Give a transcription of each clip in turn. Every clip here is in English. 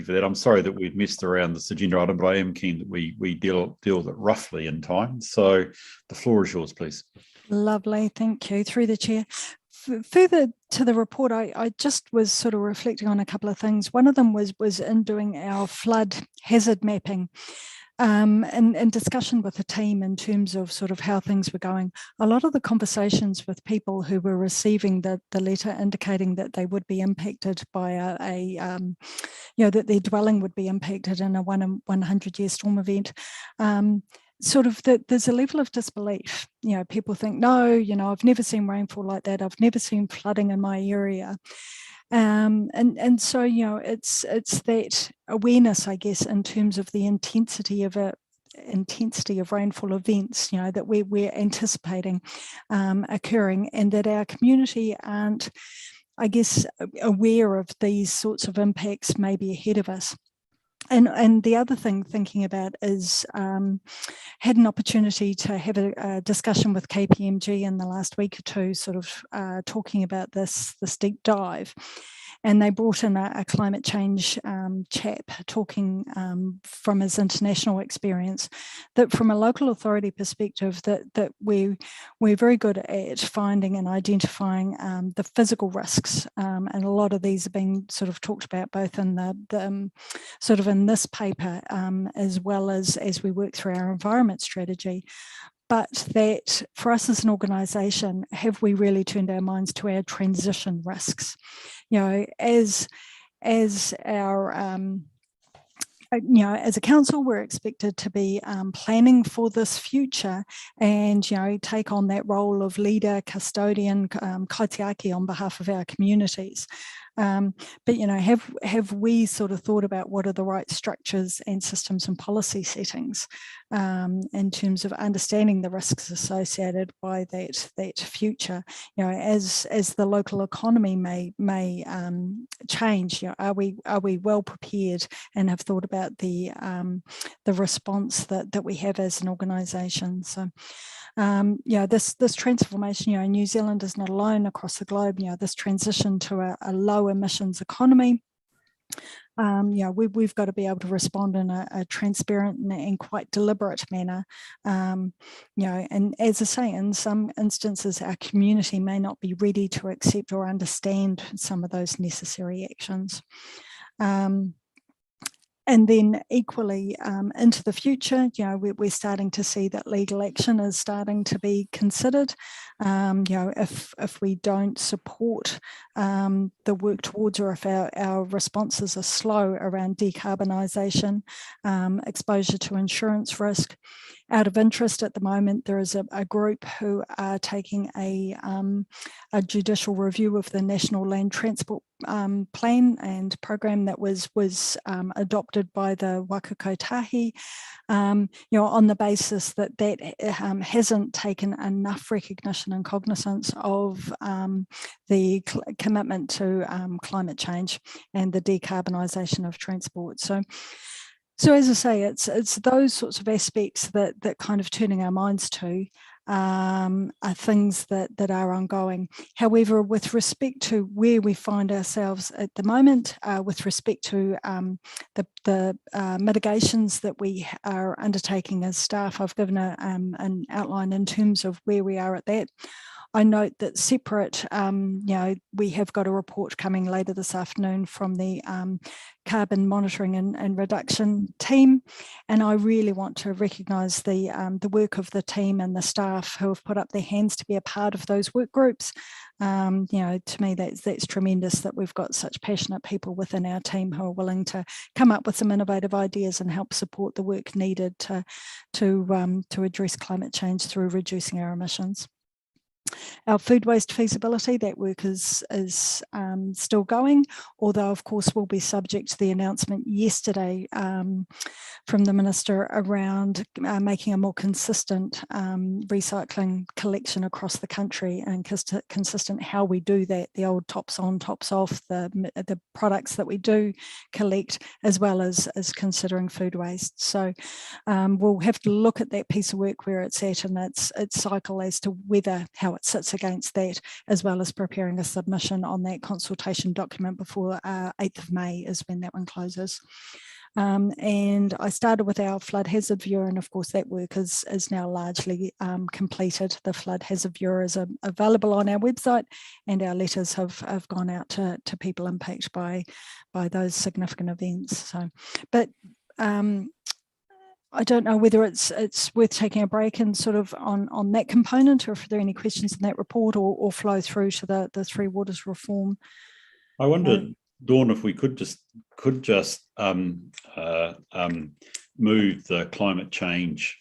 for that. I'm sorry that we've missed around this agenda item, but I am keen that we deal with it roughly in time. So the floor is yours, please. Lovely, thank you. Through the chair. Further to the report, I just was sort of reflecting on a couple of things. One of them was in doing our flood hazard mapping. In discussion with the team in terms of sort of how things were going, a lot of the conversations with people who were receiving the letter indicating that they would be impacted by that their dwelling would be impacted in a 1 in 100 year storm event, sort of there's a level of disbelief. People think, no, I've never seen rainfall like that. I've never seen flooding in my area. And so, it's that awareness, I guess, in terms of the intensity of rainfall events, that we're anticipating occurring, and that our community aren't, I guess, aware of these sorts of impacts maybe ahead of us. And the other thing thinking about is had an opportunity to have a discussion with KPMG in the last week or two, sort of talking about this deep dive. And they brought in a climate change chap talking from his international experience, that from a local authority perspective, that we're very good at finding and identifying the physical risks. And a lot of these are being sort of talked about both in the sort of in this paper as well as we work through our environment strategy. But that for us as an organisation, have we really turned our minds to our transition risks? As our as a council, we're expected to be planning for this future and, take on that role of leader, custodian, kaitiaki on behalf of our communities. But, have we sort of thought about what are the right structures and systems and policy settings in terms of understanding the risks associated by that future? As the local economy may change, are we well prepared and have thought about the response that we have as an organisation? So. This transformation, New Zealand is not alone across the globe. This transition to a low emissions economy. We've got to be able to respond in a transparent and quite deliberate manner. And as I say, in some instances, our community may not be ready to accept or understand some of those necessary actions. And then equally into the future, we're starting to see that legal action is starting to be considered. If we don't support the work towards, or if our responses are slow around decarbonisation, exposure to insurance risk. Out of interest at the moment, there is a group who are taking a judicial review of the National Land Transport Plan and program that was adopted by the Waka Kotahi, on the basis that hasn't taken enough recognition and cognizance of the commitment to climate change and the decarbonisation of transport. So as I say, it's those sorts of aspects that kind of turning our minds to are things that are ongoing. However, with respect to where we find ourselves at the moment, with respect to the mitigations that we are undertaking as staff, I've given an outline in terms of where we are at that. I note that separate, we have got a report coming later this afternoon from the carbon monitoring and reduction team, and I really want to recognise the work of the team and the staff who have put up their hands to be a part of those work groups. To me, that's tremendous that we've got such passionate people within our team who are willing to come up with some innovative ideas and help support the work needed to address climate change through reducing our emissions. Our food waste feasibility, that work is still going, although of course will be subject to the announcement yesterday from the Minister around making a more consistent recycling collection across the country, and consistent how we do that, the old tops on, tops off, the products that we do collect, as well as considering food waste. So we'll have to look at that piece of work where it's at and its cycle as to how how it sits against that, as well as preparing a submission on that consultation document before 8th of May is when that one closes. And I started with our flood hazard viewer, and of course that work is now largely completed. The flood hazard viewer is available on our website, and our letters have gone out to people impacted by those significant events. So, but I don't know whether it's worth taking a break and sort of on that component, or if there are any questions in that report, or flow through to the Three Waters reform. I wondered, Dawn, if we could just move the climate change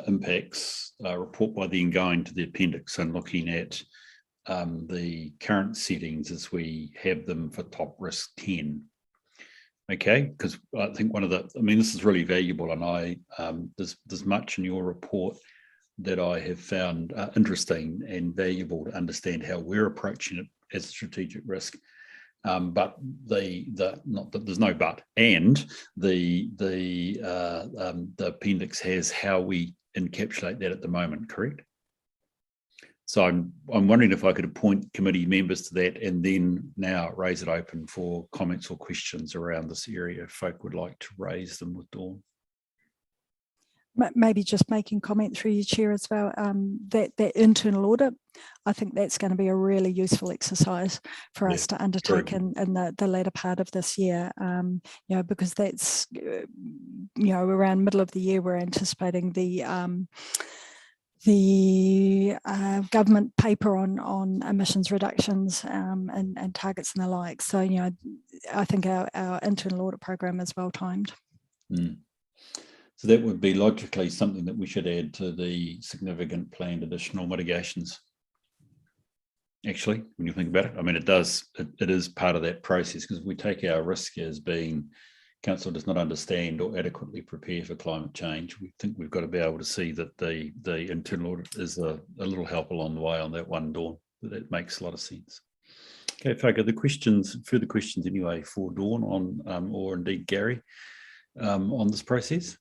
impacts report by then going to the appendix and looking at the current settings as we have them for top risk 10. Okay, because I think this is really valuable, and there's much in your report that I have found interesting and valuable to understand how we're approaching it as a strategic risk. But there's no but, and the appendix has how we encapsulate that at the moment, correct? So I'm wondering if I could appoint committee members to that, and then now raise it open for comments or questions around this area if folk would like to raise them with Dawn. Maybe just making comment through your chair as well, that internal audit, I think that's going to be a really useful exercise for us to undertake in the latter part of this year, because that's, around middle of the year, we're anticipating the government paper on emissions reductions and targets and the like. So, I think our internal audit program is well timed. Mm. So that would be logically something that we should add to the significant planned additional mitigations. Actually, when you think about it, I mean, it is part of that process, because we take our risk as being council does not understand or adequately prepare for climate change. We think we've got to be able to see that the internal audit is a little help along the way on that one, Dawn. That makes a lot of sense. Okay, folk, are there further questions anyway for Dawn on, or indeed Gary, on this process?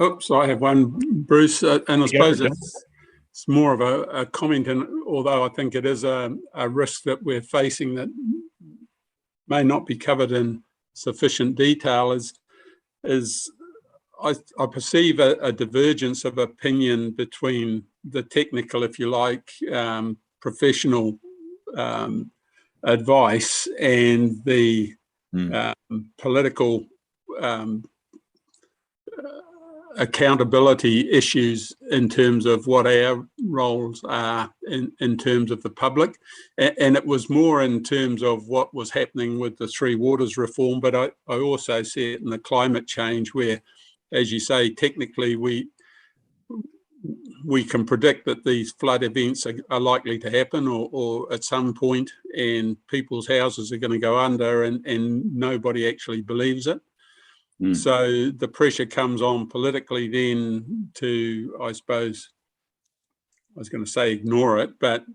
Oops, I have one, Bruce, and I suppose it's more of a comment, and although I think it is a risk that we're facing that may not be covered in sufficient detail, is I perceive a divergence of opinion between the technical, if you like, professional advice and the political accountability issues in terms of what our roles are in terms of the public. And it was more in terms of what was happening with the Three Waters reform, but I also see it in the climate change where, as you say, technically we can predict that these flood events are likely to happen or at some point, and people's houses are going to go under, and nobody actually believes it. So the pressure comes on politically then to, I suppose, I was going to say ignore it, but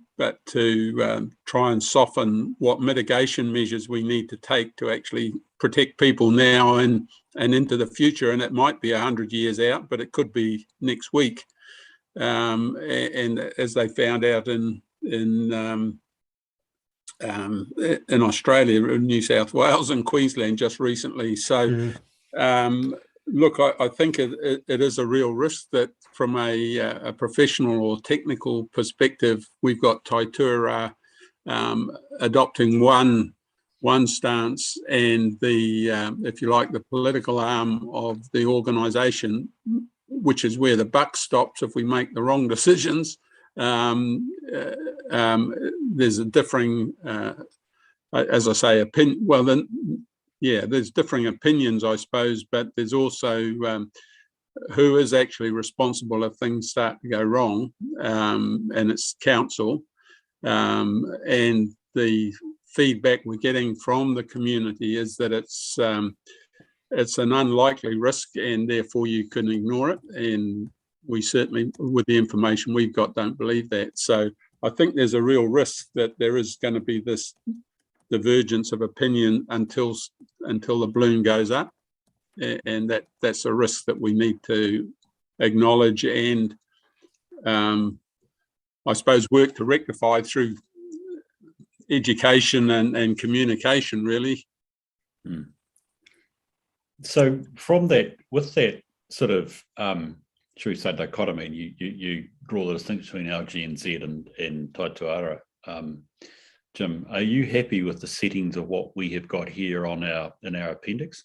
to try and soften what mitigation measures we need to take to actually protect people now and into the future. And it might be 100 years out, but it could be next week. And as they found out in Australia, New South Wales and Queensland just recently. So. Look, I think it is a real risk that from a professional or technical perspective, we've got Taitoa adopting one stance, and the, if you like, the political arm of the organisation, which is where the buck stops if we make the wrong decisions. There's a differing, as I say, opinion. Well, then. Yeah, there's differing opinions, I suppose, but there's also who is actually responsible if things start to go wrong, and it's council. And the feedback we're getting from the community is that it's an unlikely risk, and therefore you can ignore it. And we certainly, with the information we've got, don't believe that. So I think there's a real risk that there is going to be this divergence of opinion until the balloon goes up, and that's a risk that we need to acknowledge and I suppose, work to rectify through education and communication, really. So from that, with that sort of, should we say dichotomy, you draw the distinction between LGNZ and Taituara. Jim, are you happy with the settings of what we have got here in our appendix?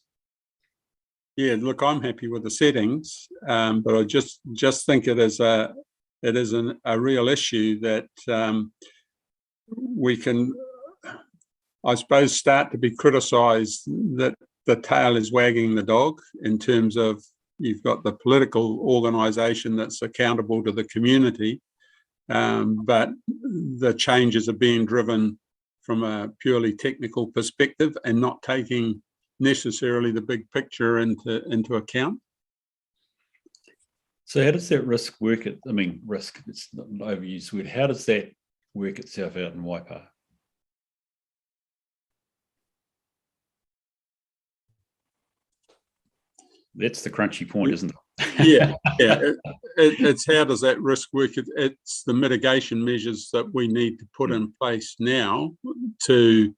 Yeah, look, I'm happy with the settings, but I just think it is a real issue that we can, I suppose, start to be criticised that the tail is wagging the dog, in terms of you've got the political organisation that's accountable to the community, but the changes are being driven from a purely technical perspective and not taking necessarily the big picture into account. So how does that risk work? Risk, it's not an overused word. How does that work itself out in Waipa? That's the crunchy point, isn't it? Yeah. It's how does that risk work? It's the mitigation measures that we need to put in place now to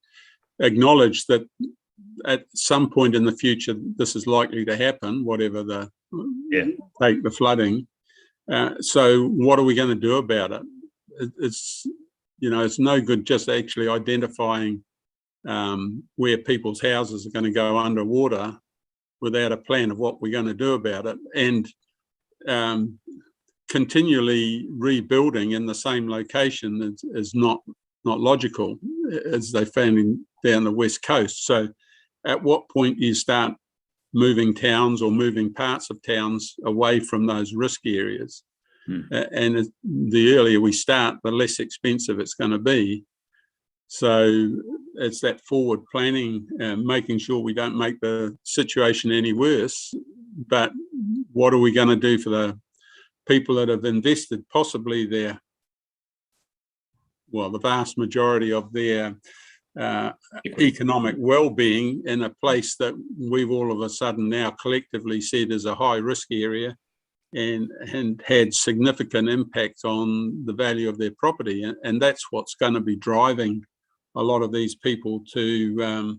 acknowledge that at some point in the future this is likely to happen, whatever take the flooding. So what are we going to do about it? It's no good just actually identifying where people's houses are going to go underwater without a plan of what we're going to do about it, and continually rebuilding in the same location is not logical, as they found down the west coast. So at what point do you start moving towns or moving parts of towns away from those risk areas? And the earlier we start, the less expensive it's going to be. So it's that forward planning, making sure we don't make the situation any worse. But what are we going to do for the people that have invested possibly the vast majority of their economic well-being in a place that we've all of a sudden now collectively said is a high risk area, and had significant impact on the value of their property? And that's what's going to be driving a lot of these people to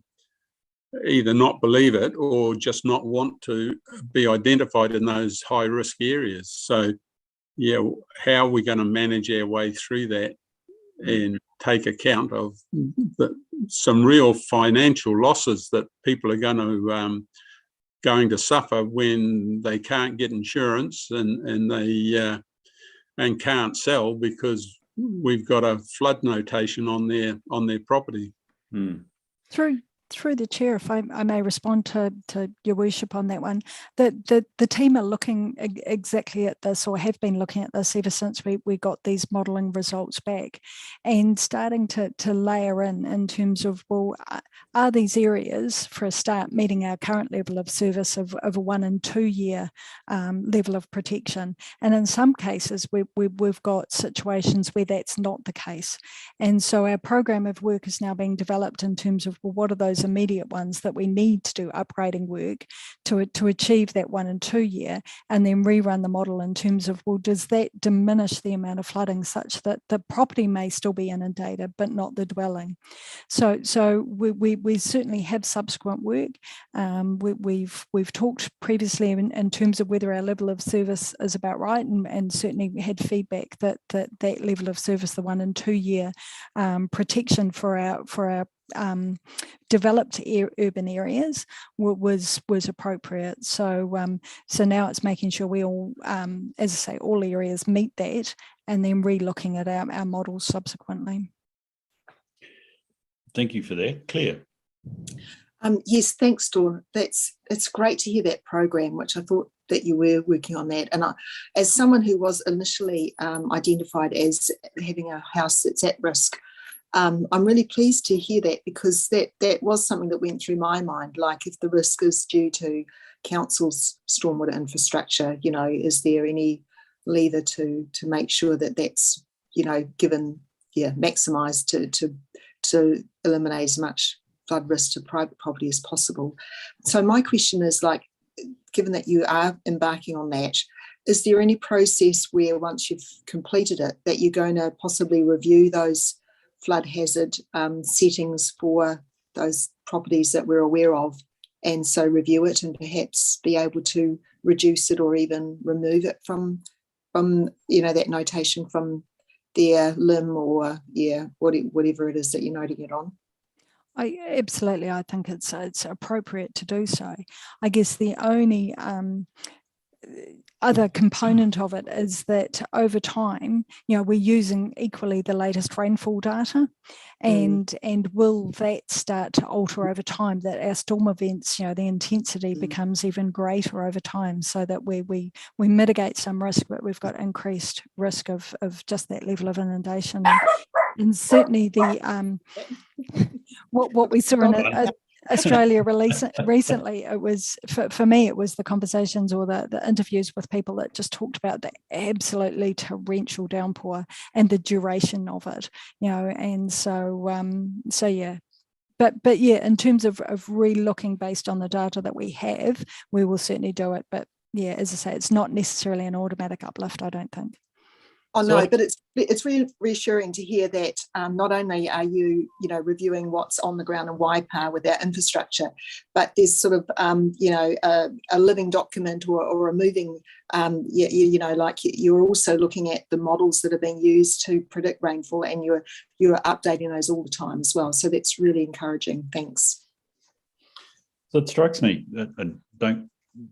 either not believe it or just not want to be identified in those high risk areas. So yeah, how are we going to manage our way through that and take account of some real financial losses that people are going to suffer when they can't get insurance and they can't sell because we've got a flood notation on their property. Through the chair, if I may respond to your worship on that one, the team are looking exactly at this, or have been looking at this ever since we got these modelling results back, and starting to layer in terms of, well, are these areas, for a start, meeting our current level of service of a 1 and 2 year level of protection? And in some cases, we've got situations where that's not the case. And so our program of work is now being developed in terms of, well, what are those immediate ones that we need to do upgrading work to achieve that 1 and 2 year, and then rerun the model in terms of, well, does that diminish the amount of flooding such that the property may still be inundated but not the dwelling? So we certainly have subsequent work. We've talked previously in terms of whether our level of service is about right, and certainly had feedback that level of service, the 1 and 2 year protection for our developed urban areas was appropriate. So now it's making sure we all, as I say, all areas meet that, and then re-looking at our models subsequently. Thank you for that. Claire. Yes, thanks, Dawn. It's great to hear that program, which I thought that you were working on that. And as someone who was initially identified as having a house that's at risk, I'm really pleased to hear that, because that was something that went through my mind. Like, if the risk is due to council's stormwater infrastructure, is there any lever to make sure that that's, given, maximised to eliminate as much flood risk to private property as possible. So my question is, like, given that you are embarking on that, is there any process where once you've completed it that you're going to possibly review those flood hazard settings for those properties that we're aware of, and so review it and perhaps be able to reduce it or even remove it from that notation from their limb or whatever it is that you're noting it on? Absolutely, I think it's appropriate to do so. I guess the only other component of it is that over time, we're using equally the latest rainfall data, and will that start to alter over time, that our storm events, the intensity becomes even greater over time, so that we mitigate some risk, but we've got increased risk of just that level of inundation. And certainly the what we saw in Australia recently, it was for me, it was the conversations or the interviews with people that just talked about the absolutely torrential downpour and the duration of it, and so yeah. But yeah, in terms of re-looking based on the data that we have, we will certainly do it. But yeah, as I say, it's not necessarily an automatic uplift, I don't think. Oh no, but it's really reassuring to hear that not only are you reviewing what's on the ground in Waipa with our infrastructure, but there's sort of a living document or a moving like you're also looking at the models that are being used to predict rainfall, and you're updating those all the time as well. So that's really encouraging. Thanks. So it strikes me, and don't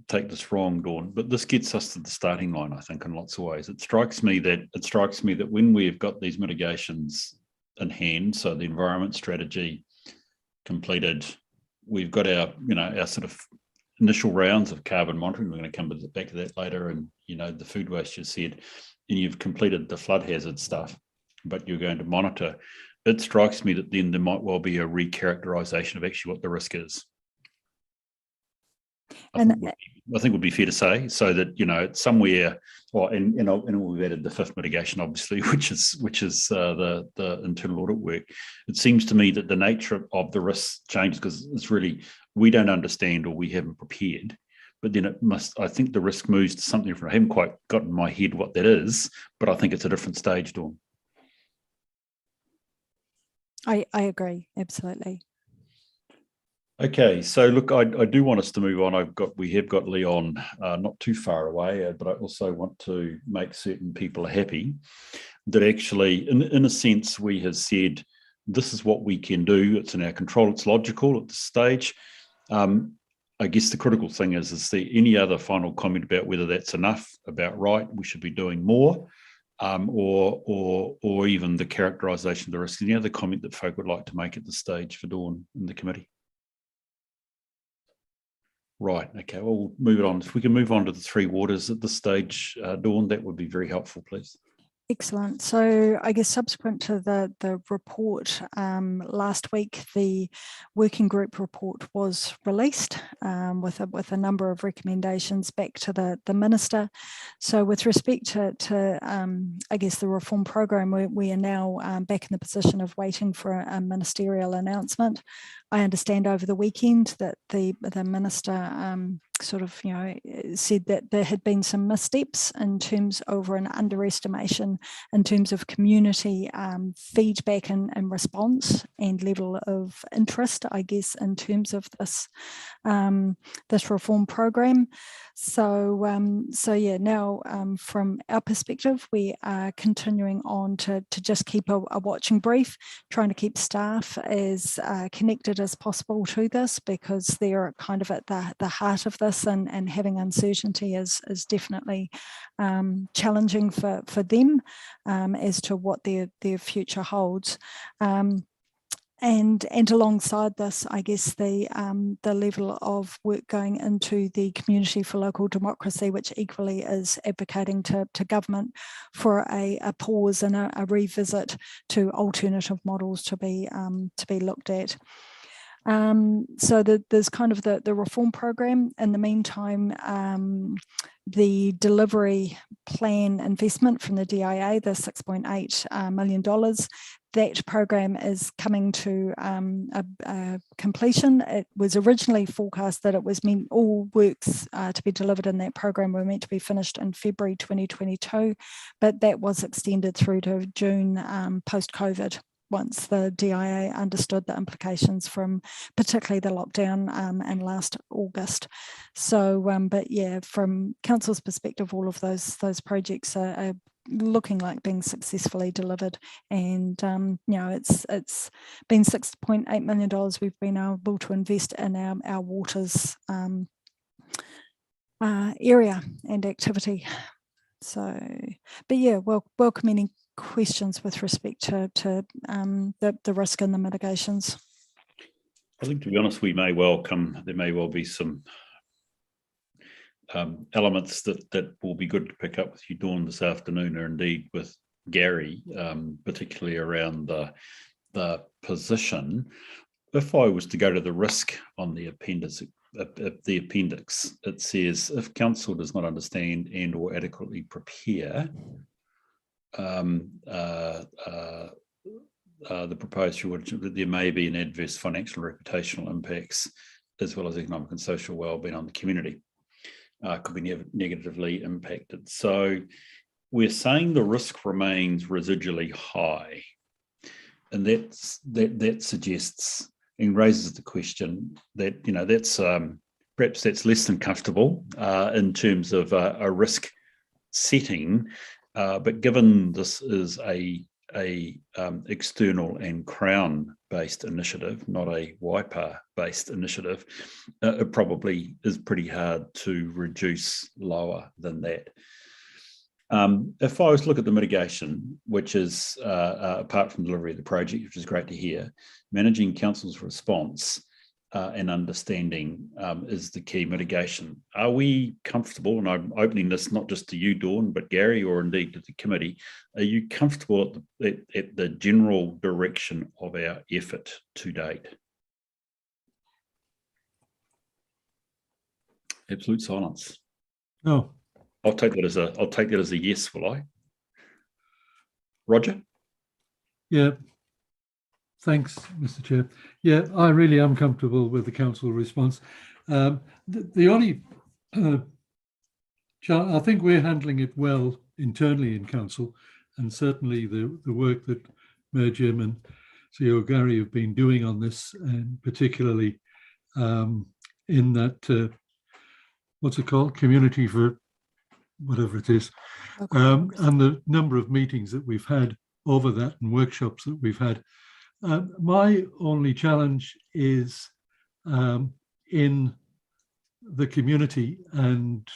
take this wrong, Dawn, but this gets us to the starting line, I think, in lots of ways. It strikes me that when we've got these mitigations in hand, so the environment strategy completed, we've got our sort of initial rounds of carbon monitoring. We're going to come back to that later, and the food waste you said, and you've completed the flood hazard stuff, but you're going to monitor. It strikes me that then there might well be a recharacterization of actually what the risk is. I think it would be fair to say, so that it's somewhere. And we've added the fifth mitigation, obviously, which is the internal audit work. It seems to me that the nature of the risk changes because it's really we don't understand or we haven't prepared. But then it must. I think the risk moves to something different. I haven't quite got in my head what that is, but I think it's a different stage, Dawn. I agree, absolutely. Okay, so look, I do want us to move on. We have got Leon not too far away, but I also want to make certain people are happy that actually, in a sense, we have said this is what we can do. It's in our control. It's logical at this stage. I guess the critical thing is there any other final comment about whether that's enough, about right, we should be doing more, or even the characterisation of the risk? Any other comment that folk would like to make at this stage for Dawn in the committee? Right, okay, well, we'll move it on. If we can move on to the three waters at this stage, Dawn, that would be very helpful, please. Excellent. So I guess subsequent to the report last week, the working group report was released with a number of recommendations back to the minister. So with respect to I guess the reform program, we are now back in the position of waiting for a ministerial announcement. I understand over the weekend that the minister sort of said that there had been some missteps in terms of an underestimation in terms of community feedback and response and level of interest, I guess, in terms of this this reform program. So yeah, now from our perspective, we are continuing on to just keep a watching brief, trying to keep staff as connected as possible to this, because they're kind of at the heart of this, and having uncertainty is definitely challenging for them as to what their future holds. And alongside this, I guess the level of work going into the Community for Local Democracy, which equally is advocating to government for a pause and a revisit to alternative models to be looked at. So there's kind of the reform program. In the meantime, the delivery plan investment from the DIA, the $6.8 million, that program is coming to a completion. It was originally forecast that it was meant all works to be delivered in that program were meant to be finished in February 2022, but that was extended through to June post-COVID, once the DIA understood the implications from particularly the lockdown and last August. So, but yeah, from council's perspective, all of those projects are looking like being successfully delivered, and you know, it's been $6.8 million we've been able to invest in our waters area and activity. So, but yeah, welcome any questions with respect to the risk and the mitigations. I think, to be honest, there may well be some elements that will be good to pick up with you, Dawn, this afternoon, or indeed with Gary, particularly around the position. If I was to go to the risk on the appendix, it says, if council does not understand and or adequately prepare the proposed rule, there may be an adverse financial and reputational impacts as well as economic and social well-being on the community. Could be negatively impacted. So we're saying the risk remains residually high, and that suggests and raises the question that, you know, that's perhaps that's less than comfortable in terms of a risk setting, but given this is a external and Crown-based initiative, not a Waipa-based initiative, it probably is pretty hard to reduce lower than that. If I was to look at the mitigation, which is apart from delivery of the project, which is great to hear, managing council's response and understanding is the key mitigation. Are we comfortable, and I'm opening this not just to you, Dawn, but Gary, or indeed to the committee, are you comfortable at the general direction of our effort to date? Absolute silence. No. I'll take that as a yes, will I? Roger? Yeah. Thanks, Mr. Chair. Yeah, I really am comfortable with the council response. The only, I think we're handling it well internally in council, and certainly the work that Mayor Jim and CEO Gary have been doing on this, and particularly in that, what's it called? Community for whatever it is. And the number of meetings that we've had over that and workshops that we've had. My only challenge is in the community and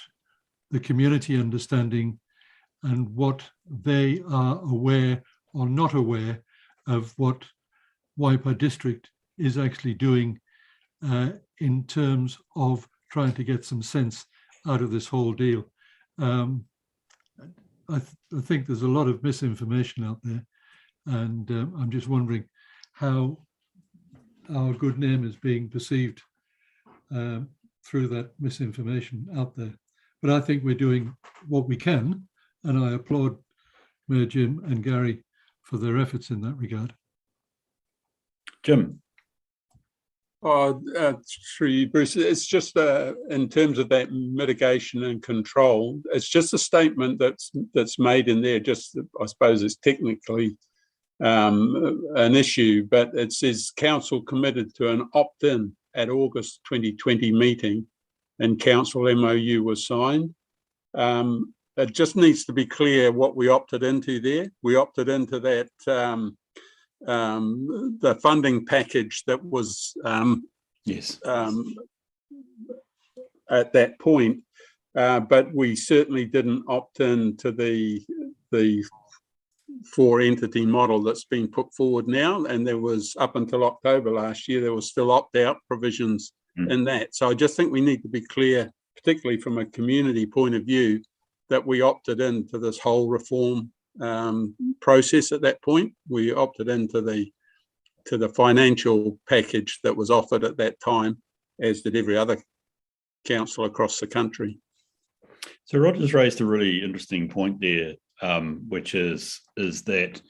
the community understanding and what they are aware or not aware of what Waipa District is actually doing in terms of trying to get some sense out of this whole deal. I think there's a lot of misinformation out there, and I'm just wondering how our good name is being perceived through that misinformation out there. But I think we're doing what we can, and I applaud Mayor Jim and Gary for their efforts in that regard. Jim? Through you, Bruce, it's just in terms of that mitigation and control, it's just a statement that's made in there. Just, I suppose it's technically an issue, but it says council committed to an opt-in at August 2020 meeting, and council MOU was signed. It just needs to be clear what we opted into there. We opted into that the funding package that was yes at that point, but we certainly didn't opt in to the four entity model that's been put forward now, and there was, up until October last year, there was still opt-out provisions in that. So I just think we need to be clear, particularly from a community point of view, that we opted into this whole reform process at that point. We opted into the the financial package that was offered at that time, as did every other council across the country. So Roger's raised a really interesting point there, which is that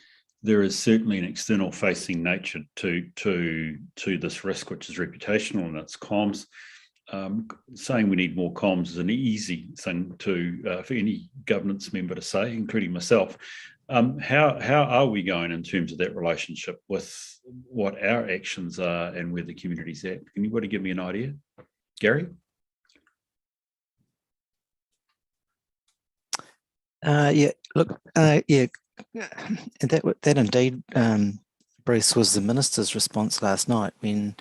there is certainly an external facing nature to this risk, which is reputational, and it's comms. Saying we need more comms is an easy thing for any governance member to say, including myself. How are we going in terms of that relationship with what our actions are and where the community's at? Can anybody give me an idea? Gary? Yeah, look, yeah, that indeed, Bruce, was the minister's response last night when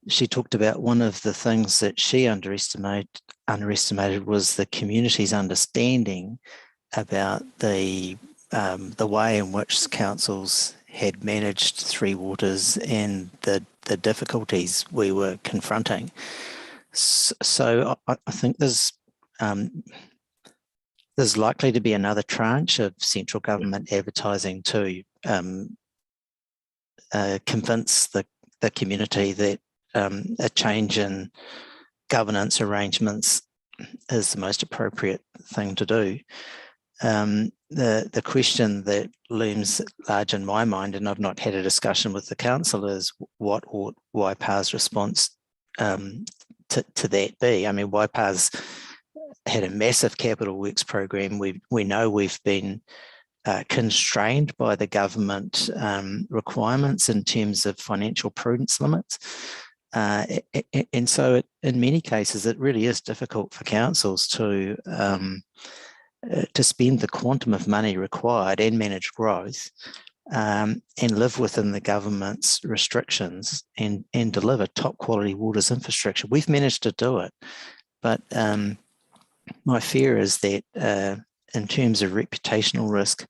she talked about one of the things that she underestimated was the community's understanding about the way in which councils had managed Three Waters and the difficulties we were confronting. So I think there's likely to be another tranche of central government advertising to convince the community that a change in governance arrangements is the most appropriate thing to do. The question that looms large in my mind, and I've not had a discussion with the council, is what ought YPA's response to that be? I mean, YPA's had a massive capital works program. We know we've been constrained by the government requirements in terms of financial prudence limits. And so in many cases, it really is difficult for councils to spend the quantum of money required and manage growth and live within the government's restrictions and deliver top quality waters infrastructure. We've managed to do it, but my fear is that in terms of reputational risk,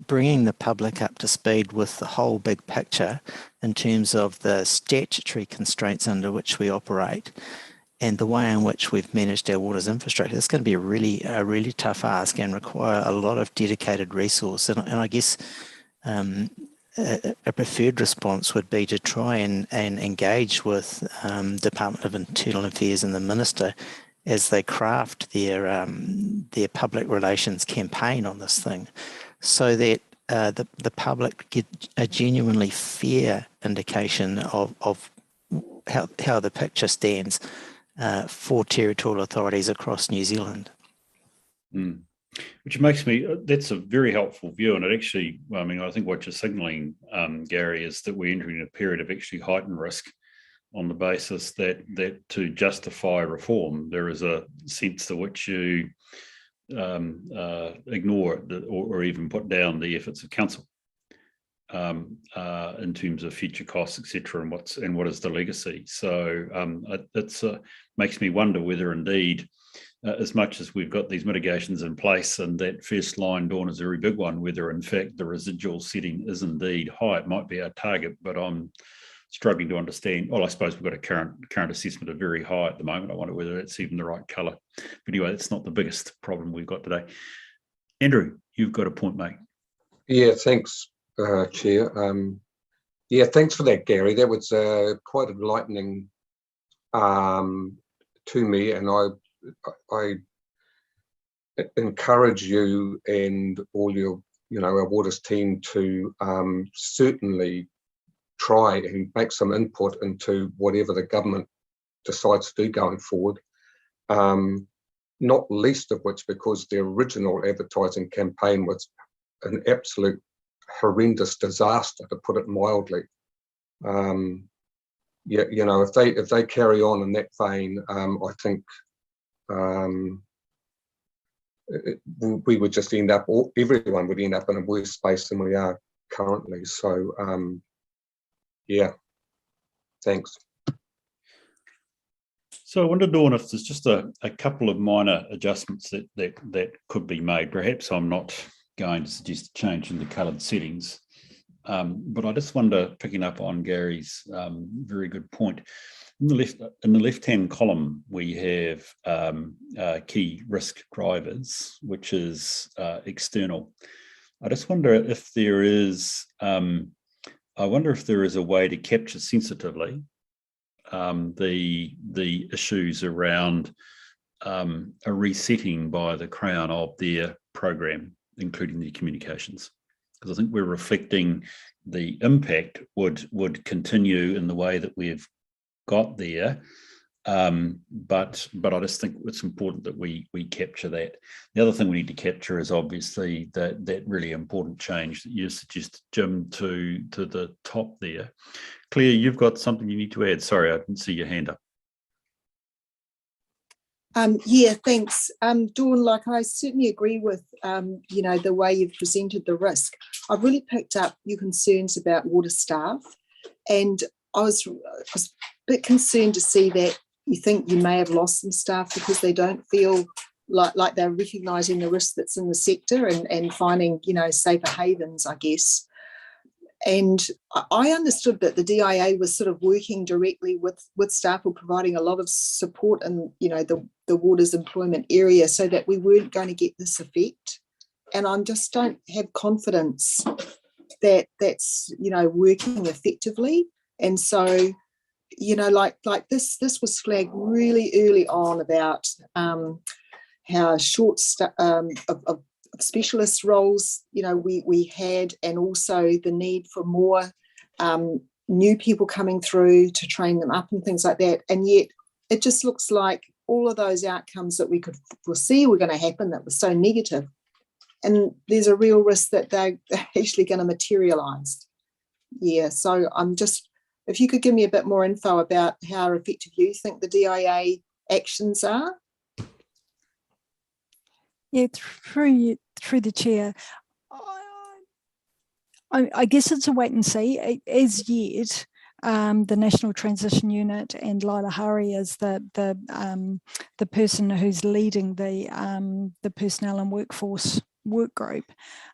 bringing the public up to speed with the whole big picture in terms of the statutory constraints under which we operate and the way in which we've managed our waters infrastructure, it's going to be a really tough ask and require a lot of dedicated resource. And I guess a preferred response would be to try and engage with Department of Internal Affairs and the Minister as they craft their public relations campaign on this thing, so that the public get a genuinely fair indication of how the picture stands for territorial authorities across New Zealand. Which makes me, that's a very helpful view. And it actually, I mean, I think what you're signalling, Gary, is that we're entering a period of actually heightened risk on the basis that to justify reform, there is a sense to which you ignore or even put down the efforts of council in terms of future costs, etc., and what is the legacy. So that's makes me wonder whether indeed, as much as we've got these mitigations in place, and that first line, Dawn, is a very big one, whether in fact the residual setting is indeed high. It might be our target, but I'm struggling to understand. Well, I suppose we've got a current assessment of very high at the moment. I wonder whether that's even the right colour. But anyway, it's not the biggest problem we've got today. Andrew, you've got a point, mate. Yeah, thanks, Chair. Yeah, thanks for that, Gary. That was quite enlightening to me, and I encourage you and all your, our waters team to certainly try and make some input into whatever the government decides to do going forward, not least of which because the original advertising campaign was an absolute horrendous disaster, to put it mildly. Yeah, if they carry on in that vein, I think we would just end up, or everyone would end up in a worse space than we are currently. So yeah, thanks. So I wonder, Dawn, if there's just a couple of minor adjustments that could be made. Perhaps I'm not going to suggest a change in the coloured settings, but I just wonder, picking up on Gary's very good point, in the left-hand column we have key risk drivers, which is external. I just wonder if there is I wonder if there is a way to capture sensitively the issues around a resetting by the Crown of their program, including the communications, because I think we're reflecting the impact would continue in the way that we've got there. But I just think it's important that we capture that. The other thing we need to capture is obviously that really important change that you suggested, Jim, to the top there. Claire, you've got something you need to add. Sorry, I didn't see your hand up. Yeah, thanks. Dawn, like I certainly agree with, the way you've presented the risk. I've really picked up your concerns about water staff, and I was a bit concerned to see that you think you may have lost some staff because they don't feel like they're recognising the risk that's in the sector and finding, safer havens, I guess. And I understood that the DIA was sort of working directly with staff or providing a lot of support in, the waters employment area so that we weren't going to get this effect. And I just don't have confidence that that's, working effectively. And so, like this was flagged really early on about how short of specialist roles, we had, and also the need for more new people coming through to train them up and things like that. And yet it just looks like all of those outcomes that we could foresee were going to happen that was so negative. And there's a real risk that they're actually going to materialise. Yeah, so I'm just, if you could give me a bit more info about how effective you think the DIA actions are. Yeah, through the chair, I guess it's a wait and see. As yet, the National Transition Unit and Lila Hari is the person who's leading the personnel and workforce work group,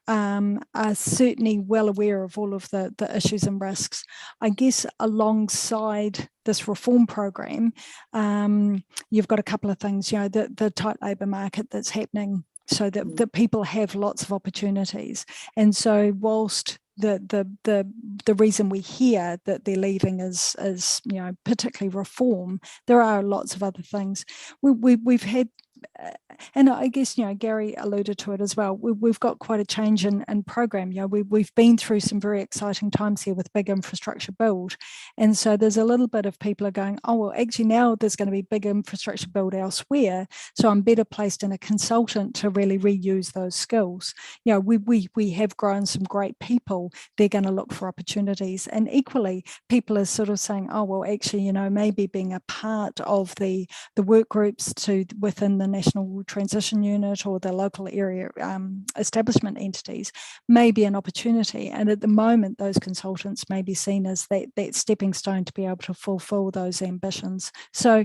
are certainly well aware of all of the issues and risks. I guess alongside this reform program, you've got a couple of things, the tight labour market that's happening, so that people have lots of opportunities. And so whilst the reason we hear that they're leaving is particularly reform, there are lots of other things. We've had, and I guess Gary alluded to it as well, we've got quite a change in program. We've been through some very exciting times here with big infrastructure build, and so there's a little bit of people are going, oh well, actually now there's going to be big infrastructure build elsewhere, so I'm better placed in a consultant to really reuse those skills. We have grown some great people. They're going to look for opportunities, and equally people are sort of saying, oh well, actually maybe being a part of the work groups within the National Transition Unit or the local area establishment entities may be an opportunity. And at the moment, those consultants may be seen as that stepping stone to be able to fulfill those ambitions. So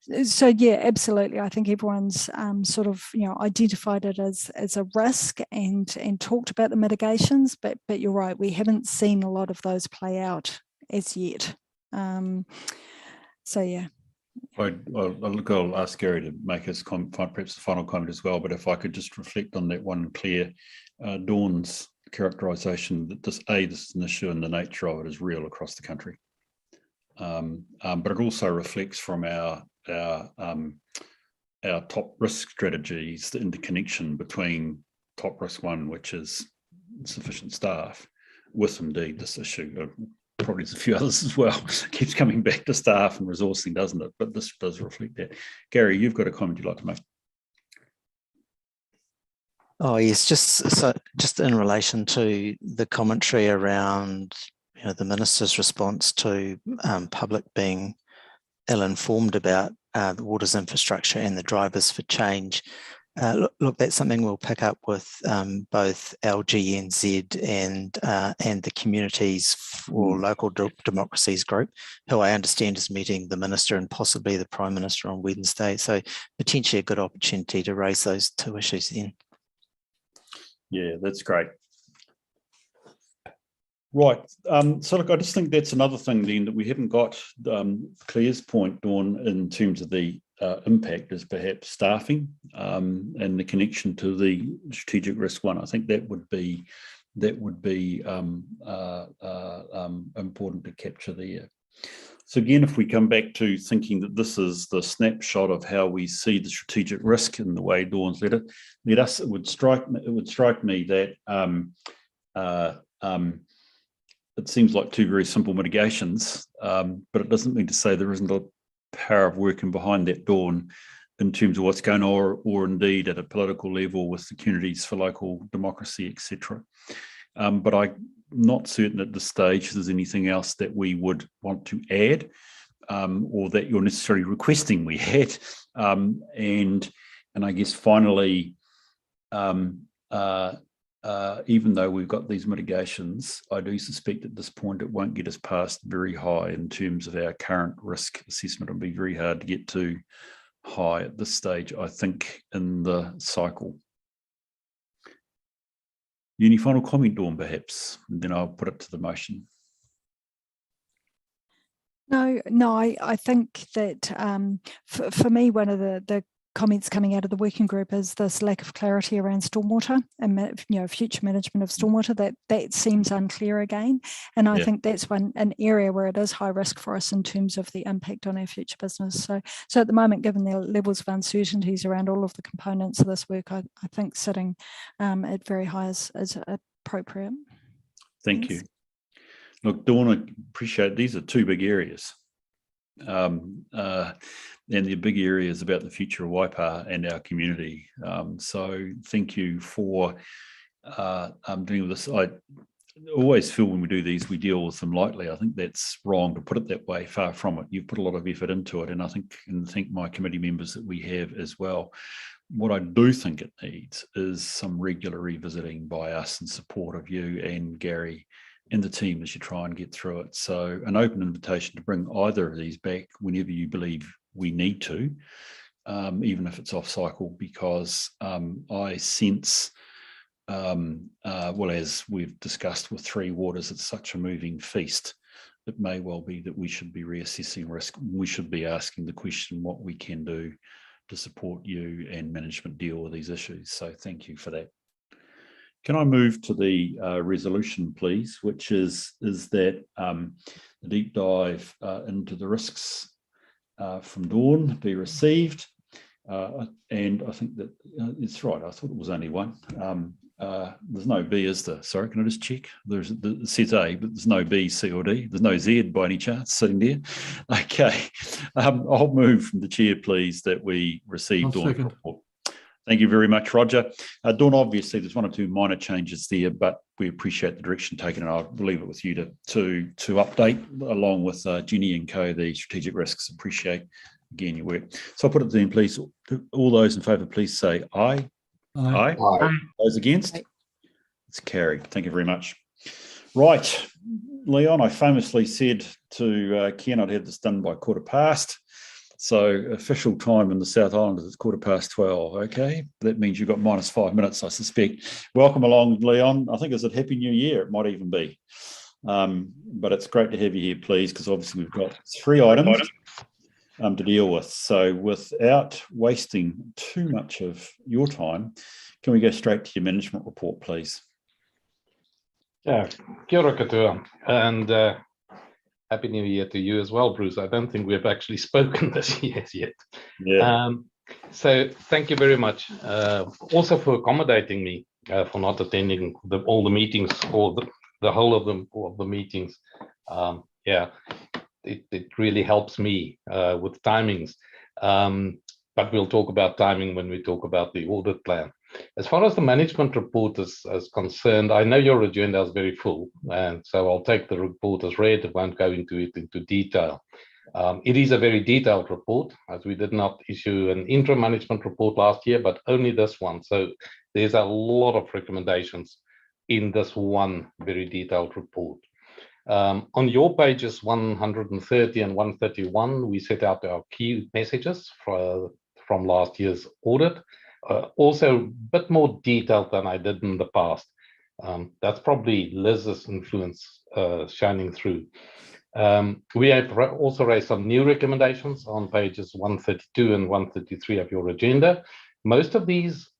yeah, absolutely. I think everyone's sort of identified it as a risk and talked about the mitigations, but you're right, we haven't seen a lot of those play out as yet. So yeah. I'll ask Gary to make his perhaps a final comment as well, but if I could just reflect on that one, Claire, Dawn's characterisation that this is an issue and the nature of it is real across the country. But it also reflects from our top risk strategies, the interconnection between top risk one, which is sufficient staff, with indeed this issue. Probably there's a few others as well. It keeps coming back to staff and resourcing, doesn't it? But this does reflect that. Gary, you've got a comment you'd like to make. Oh yes, just in relation to the commentary around the minister's response to public being ill-informed about the waters infrastructure and the drivers for change. Look, that's something we'll pick up with both LGNZ and the Communities for Local Democracies group, who I understand is meeting the Minister and possibly the Prime Minister on Wednesday. So potentially a good opportunity to raise those two issues then. Yeah, that's great. Right. So look, I just think that's another thing then that we haven't got Claire's point, Dawn, in terms of the impact is perhaps staffing and the connection to the strategic risk one. I think that would be that would be important to capture there. So again, if we come back to thinking that this is the snapshot of how we see the strategic risk in the way Dawn's led us, it would strike me that it seems like two very simple mitigations, but it doesn't mean to say there isn't a power of working behind that, Dawn, in terms of what's going on, or indeed at a political level with the communities for local democracy, etc. But I'm not certain at this stage there's anything else that we would want to add, or that you're necessarily requesting we add. And I guess finally, even though we've got these mitigations, I do suspect at this point it won't get us past very high in terms of our current risk assessment. It'll be very hard to get to high at this stage, I think, in the cycle. Any final comment, Dawn, perhaps, and then I'll put it to the motion. No, I think that for me, one of the comments coming out of the working group is this lack of clarity around stormwater and future management of stormwater. That seems unclear again, and I think that's an area where it is high risk for us in terms of the impact on our future business. So at the moment, given the levels of uncertainties around all of the components of this work, I think sitting at very high is appropriate. Thank you. Look, Dawn, I appreciate these are two big areas. And the big area is about the future of Waipa and our community. So thank you for doing this. I always feel when we do these, we deal with them lightly. I think that's wrong to put it that way, far from it. You've put a lot of effort into it, and I think my committee members that we have as well. What I do think it needs is some regular revisiting by us in support of you and Gary and the team as you try and get through it. So an open invitation to bring either of these back whenever you believe we need to, even if it's off cycle, because I sense, well, as we've discussed with Three Waters, it's such a moving feast. It may well be that we should be reassessing risk. We should be asking the question what we can do to support you and management deal with these issues. So thank you for that. Can I move to the resolution, please, which is that the deep dive into the risks from Dawn be received, and I think that it's right. I thought it was only one. There's no B, is there? Sorry, can I just check? It says A, but there's no B, C, or D. There's no Z by any chance sitting there. Okay, I'll move from the chair, please, that we receive Dawn's report. Thank you very much, Roger. Dawn, obviously there's one or two minor changes there, but we appreciate the direction taken, and I'll leave it with you to update along with Jenny and co the strategic risks. Appreciate again your work. So I'll put it to them, please. All those in favour, please say aye. Aye. Aye. Those against? Aye. It's carried. Thank you very much. Right, Leon, I famously said to Ken I'd have this done by 12:15. So official time in the South Island is 12:15. Okay, that means you've got -5 minutes, I suspect. Welcome along, Leon. I think it's a Happy New Year. It might even be. But it's great to have you here, please, because obviously we've got 3 items to deal with. So without wasting too much of your time, can we go straight to your management report, please? Yeah, kia ora katoa, and Happy New Year to you as well, Bruce. I don't think we've actually spoken this year yet. Yeah. So thank you very much. Also for accommodating me for not attending all the meetings, or the whole of the meetings. Yeah, it really helps me with timings. But we'll talk about timing when we talk about the audit plan. As far as the management report is concerned, I know your agenda is very full, and so I'll take the report as read. I won't go into it into detail. It is a very detailed report, as we did not issue an interim management report last year, but only this one. So there's a lot of recommendations in this one very detailed report. On your pages 130 and 131, we set out our key messages from last year's audit. Also a bit more detailed than I did in the past. That's probably Liz's influence shining through. We have also raised some new recommendations on pages 132 and 133 of your agenda. Most of these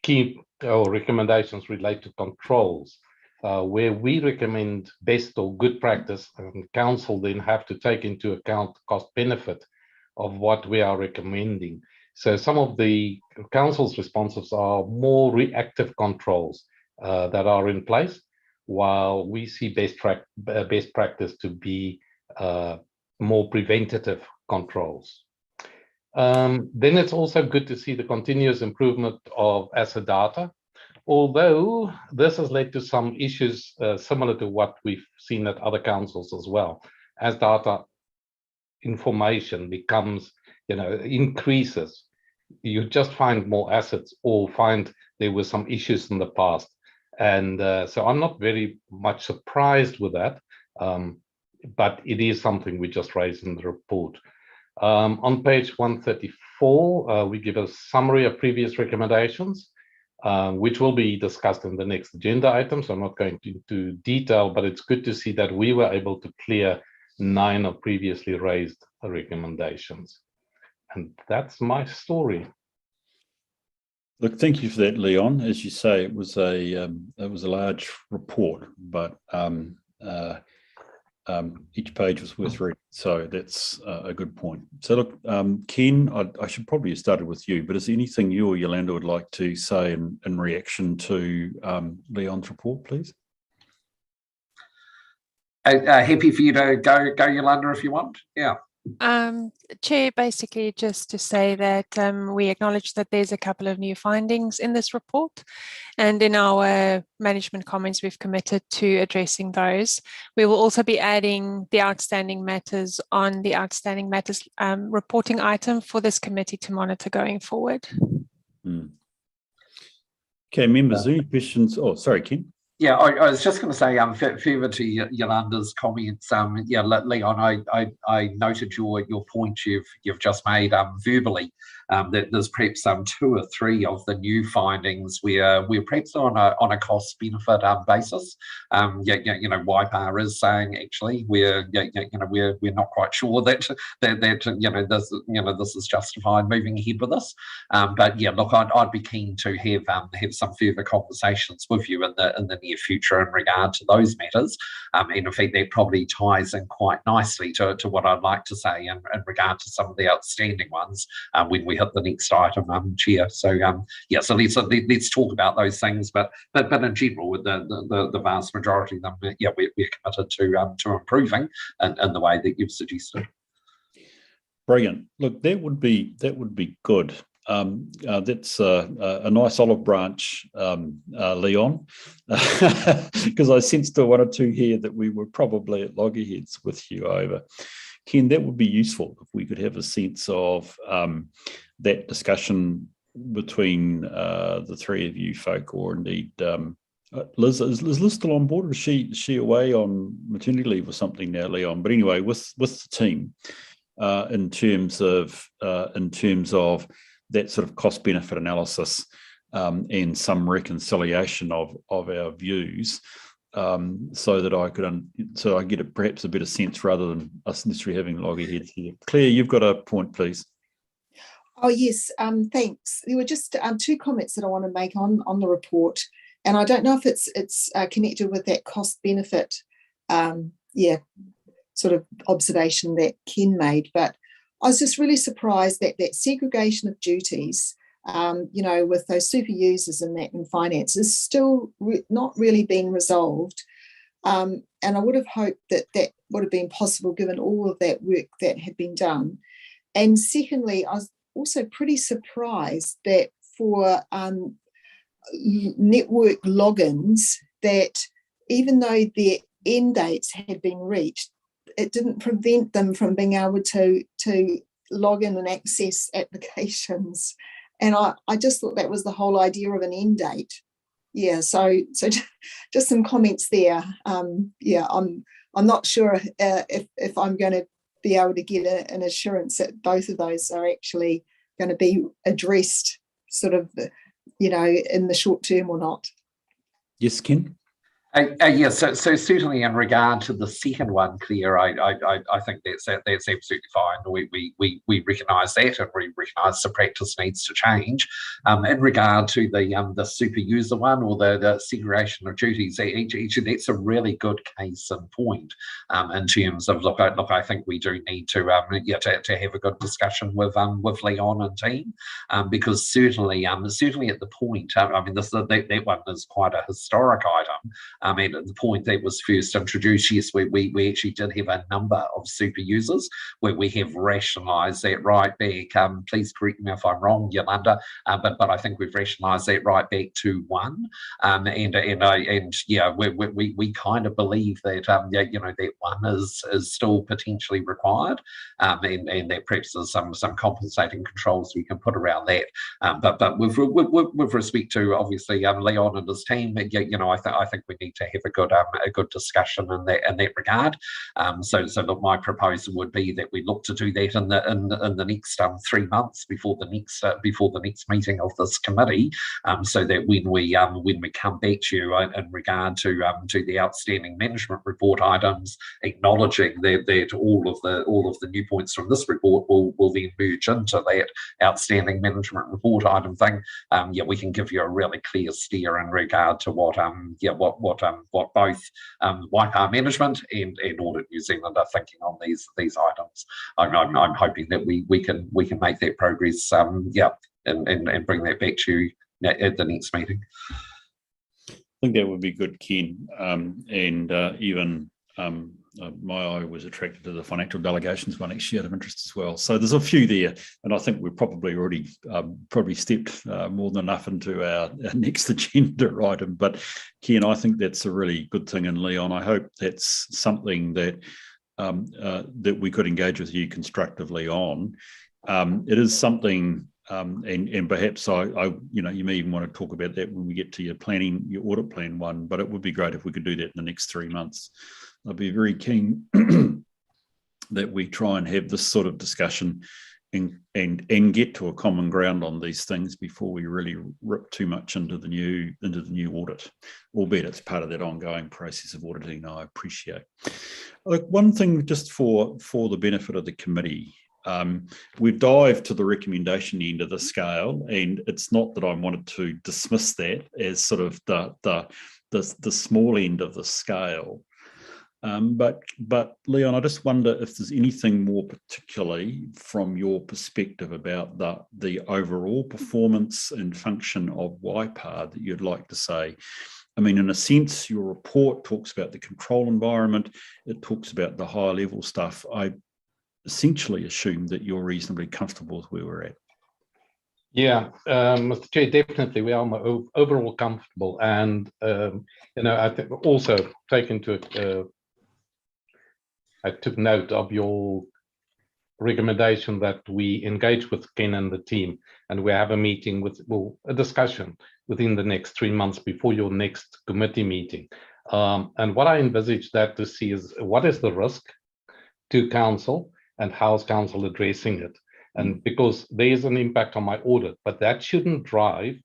key or recommendations relate to controls, where we recommend best or good practice, and council then have to take into account cost benefit of what we are recommending. So some of the council's responses are more reactive controls that are in place, while we see best practice to be more preventative controls. Then it's also good to see the continuous improvement of asset data, although this has led to some issues similar to what we've seen at other councils as well. As data information becomes, increases, you just find more assets or find there were some issues in the past. And so I'm not very much surprised with that, but it is something we just raised in the report. On page 134, we give a summary of previous recommendations, which will be discussed in the next agenda item. So I'm not going into detail, but it's good to see that we were able to clear 9 of previously raised recommendations. And that's my story. Look, thank you for that, Leon. As you say, it was a large report, but each page was worth reading, so that's a good point. So look, Ken, I should probably have started with you, but is there anything you or Yolanda would like to say in reaction to Leon's report, please? Happy for you to go, Yolanda, if you want. Yeah. Chair, basically just to say that we acknowledge that there's a couple of new findings in this report, and in our management comments we've committed to addressing those. We will also be adding the outstanding matters on the outstanding matters reporting item for this committee to monitor going forward. Okay, members, any questions? Oh, sorry, Ken. Yeah, I was just going to say, further to Yolanda's comments, yeah, Leon, I noted your point you've just made verbally, that there's perhaps 2 or 3 of the new findings where we're perhaps on a cost benefit basis. YPAR is saying actually we're not quite sure that this is justified moving ahead with this. But yeah, look, I'd be keen to have some further conversations with you in the near future in regard to those matters, and in fact that probably ties in quite nicely to what I'd like to say in regard to some of the outstanding ones when we hit the next item, Chair. So yeah, so let's talk about those things, but in general, with the vast majority of them, yeah, we're committed to improving in the way that you've suggested. Brilliant. Look, that would be good. That's a nice olive branch, Leon, because I sensed 1 or 2 here that we were probably at loggerheads with you over. Ken, that would be useful if we could have a sense of that discussion between the 3 of you folk, or indeed Liz. Is Liz still on board, or is she away on maternity leave or something now, Leon? But anyway, with the team, in terms of that sort of cost benefit analysis and some reconciliation of our views, so that I could so I get perhaps a better sense rather than us necessarily having loggerheads here. Claire, you've got a point, please. Oh yes, thanks. There were just 2 comments that I want to make on the report, and I don't know if it's connected with that cost benefit, sort of observation that Ken made, but I was just really surprised that that segregation of duties, with those super users and that in finance is still not really being resolved. And I would have hoped that would have been possible given all of that work that had been done. And secondly, I was also pretty surprised that for network logins, that even though their end dates had been reached, it didn't prevent them from being able to log in and access applications. And I just thought that was the whole idea of an end date. Yeah, so just some comments there. Yeah, I'm not sure if I'm going to be able to get an assurance that both of those are actually going to be addressed sort of, in the short term or not. Yes, Ken? Yeah, so certainly in regard to the second one, Claire, I think that's absolutely fine. We recognise that, and we recognise the practice needs to change. In regard to the super user one, or the segregation of duties, actually that's a really good case in point. In terms of look, I think we do need to to have a good discussion with Leon and team, because certainly at the point, I mean that one is quite a historic item. And at the point that was first introduced, yes, we actually did have a number of super users where we have rationalised that right back. Please correct me if I'm wrong, Yolanda, but I think we've rationalised that right back to one. We kind of believe that that one is still potentially required, and that perhaps there's some compensating controls we can put around that. But with respect to obviously Leon and his team, I think we need to have a good discussion in that regard. So look, my proposal would be that we look to do that in the next 3 months before the next meeting of this committee, so that when we come back to you in regard to the outstanding management report items, acknowledging that all of the new points from this report will then merge into that outstanding management report item thing. We can give you a really clear steer in regard to what both WIPAR management and Audit New Zealand are thinking on these items. I'm hoping that we can make that progress, and bring that back to you at the next meeting. I think that would be good, Ken, even my eye was attracted to the financial delegations one actually out of interest as well. So there's a few there, and I think we've probably already stepped more than enough into our next agenda item. But Ken, I think that's a really good thing, and Leon, I hope that's something that that we could engage with you constructively on. It is something. And perhaps you may even want to talk about that when we get to your audit plan one, but it would be great if we could do that in the next 3 months. I'd be very keen that we try and have this sort of discussion and get to a common ground on these things before we really rip too much into the new audit, albeit it's part of that ongoing process of auditing. I appreciate. Look, one thing just for the benefit of the committee. We've dived to the recommendation end of the scale, and it's not that I wanted to dismiss that as sort of the small end of the scale. But Leon, I just wonder if there's anything more particularly from your perspective about the overall performance and function of WIPAR that you'd like to say. I mean, in a sense, your report talks about the control environment. It talks about the higher level stuff. I essentially assume that you're reasonably comfortable with where we're at. Yeah, Mr. Chair, definitely we are overall comfortable, and I think also I took note of your recommendation that we engage with Ken and the team, and we have a meeting a discussion within the next 3 months before your next committee meeting. And what I envisage that to see is what is the risk to council, and how is council addressing it? And because there is an impact on my audit, but that shouldn't drive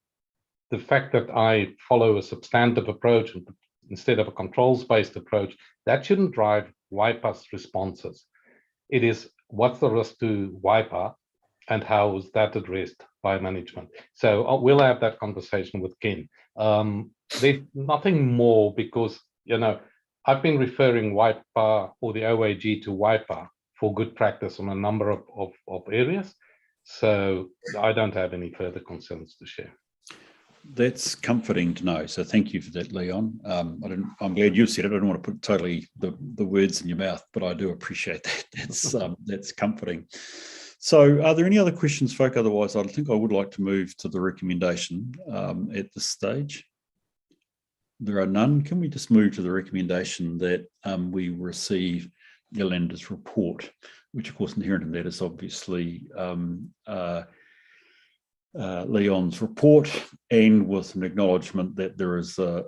the fact that I follow a substantive approach instead of a controls-based approach. That shouldn't drive WIPAR's responses. It is what's the risk to WIPAR, and how is that addressed by management? So we'll have that conversation with Ken. There's nothing more, because I've been referring WIPAR or the OAG to WIPAR for good practice on a number of areas. So I don't have any further concerns to share. That's comforting to know. So thank you for that, Leon. I'm glad you said it. I don't want to put totally the words in your mouth, but I do appreciate that. That's comforting. So are there any other questions, folk? Otherwise, I think I would like to move to the recommendation at this stage. There are none. Can we just move to the recommendation that we receive Yolanda's report, which of course inherent in that is obviously Leon's report, and with an acknowledgement that there is an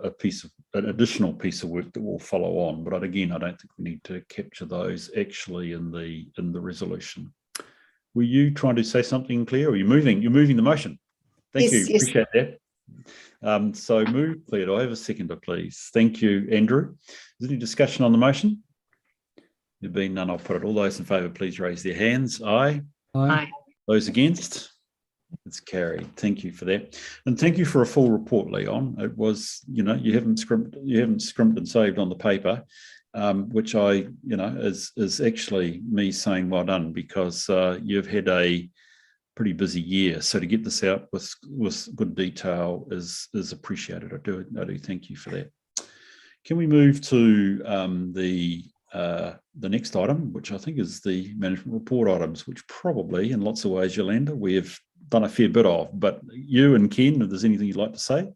additional piece of work that will follow on. But again, I don't think we need to capture those actually in the resolution. Were you trying to say something, Claire? Or you're moving the motion? Thank you. Yes. Appreciate that. So move, Claire. Do I have a seconder, please? Thank you, Andrew. Is there any discussion on the motion? There being none, I'll put it. All those in favour, please raise their hands. Aye. Aye. Those against? It's carried. Thank you for that, and thank you for a full report, Leon. It was, you haven't scrimped and saved on the paper, which is actually me saying well done, because you've had a pretty busy year. So to get this out with good detail is appreciated. I do thank you for that. Can we move to the next item, which I think is the management report items, which probably in lots of ways, Yolanda, we've done a fair bit of, but you and Ken, if there's anything you'd like to say.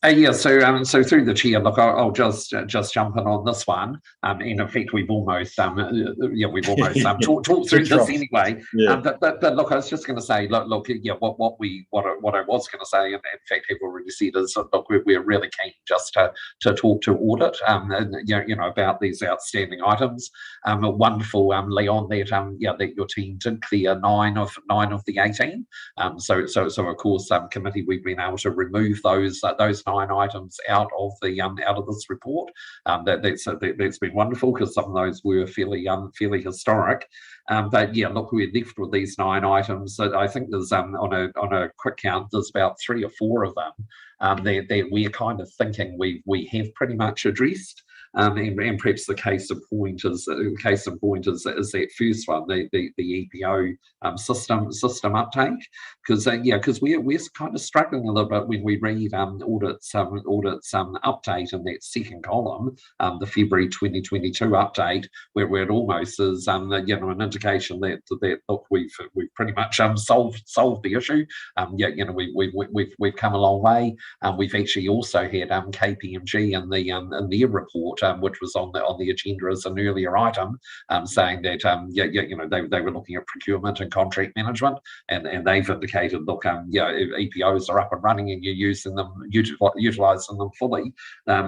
Yeah, so through the chair, look, I'll just jump in on this one. In effect, we've almost talked through this anyway. Yeah. But look, I was just going to say, look, yeah, what I was going to say, and in fact, have already said is, look, we're really keen just to talk to Audit, about these outstanding items. Wonderful, Leon, that your team did clear 9 of the 18. So of course, committee, we've been able to remove those 9 items out of this report. That's been wonderful, because some of those were fairly historic. But yeah, look, we're left with these 9 items. So I think there's on a quick count, there's about 3 or 4 of them that we're kind of thinking we have pretty much addressed. And perhaps the case in point is that first one, the EPO system uptake, because we're kind of struggling a little bit when we read Audit's update in that second column, the February 2022 update, where it almost is an indication that look, we've pretty much solved the issue. We've come a long way. We've actually also had KPMG in their report, which was on the agenda as an earlier item, saying that they were looking at procurement and contract management, and they've indicated, look, EPOs are up and running and you're utilising them fully.